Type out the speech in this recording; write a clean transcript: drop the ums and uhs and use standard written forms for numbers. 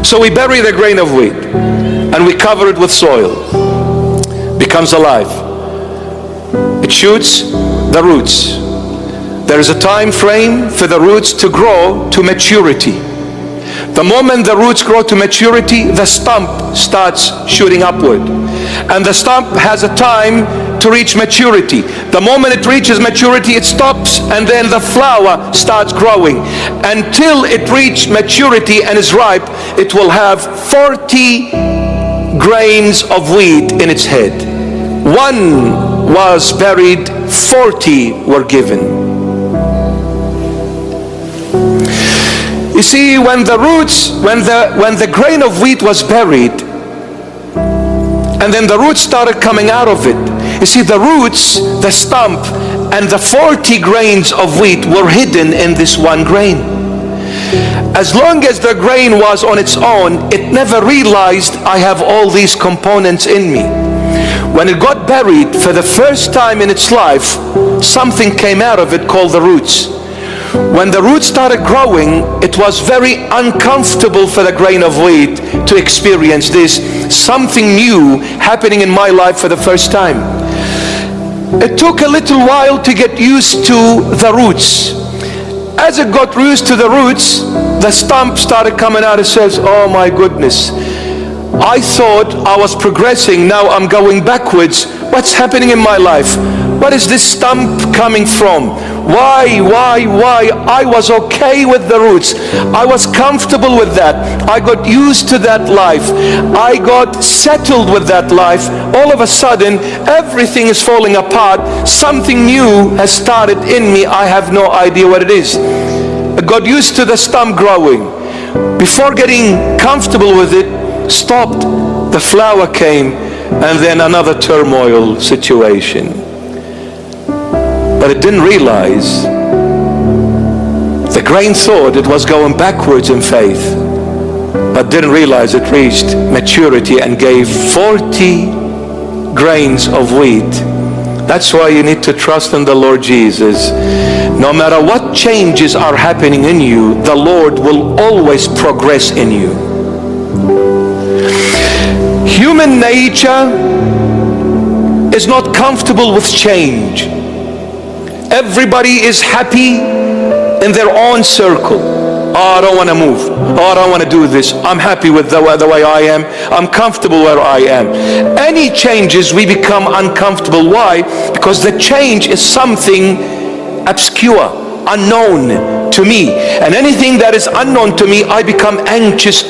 So we bury the grain of wheat and we cover it with soil. Becomes alive. It shoots the roots. There is a time frame for the roots to grow to maturity. The moment the roots grow to maturity, the stump starts shooting upward. And the stump has a time to reach maturity. The moment it reaches maturity, it stops, and then the flower starts growing. Until it reaches maturity and is ripe, it will have 40 grains of wheat in its head. One was buried, 40 were given. You see, when the roots, when the grain of wheat was buried, and then the roots started coming out of it, you see, the roots, the stump, and the 40 grains of wheat were hidden in this one grain. As long as the grain was on its own, it never realized, I have all these components in me. When it got buried for the first time in its life, something came out of it called the roots. When the roots started growing, it was very uncomfortable for the grain of wheat to experience this. Something new happening in my life for the first time. It took a little while to get used to the roots. As it got used to the roots, the stump started coming out. It says, oh my goodness, I thought I was progressing, now I'm going backwards. What's happening in my life? What is this stump coming from? Why? I was okay with the roots. I was comfortable with that. I got used to that life. I got settled with that life. All of a sudden, everything is falling apart. Something new has started in me. I have no idea what it is. I got used to the stump growing. Before getting comfortable with it, stopped. The flower came, and then another turmoil situation. But it didn't realize, the grain thought it was going backwards in faith, but didn't realize it reached maturity and gave 40 grains of wheat. That's why you need to trust in the Lord Jesus. No matter what changes are happening in you, the Lord will always progress in you. Human nature is not comfortable with change. Everybody is happy in their own circle. Oh, I don't want to move. Oh, I don't want to do this. I'm happy with the way I am. I'm comfortable where I am. Any changes, we become uncomfortable. Why? Because the change is something obscure, unknown to me. And anything that is unknown to me, I become anxious.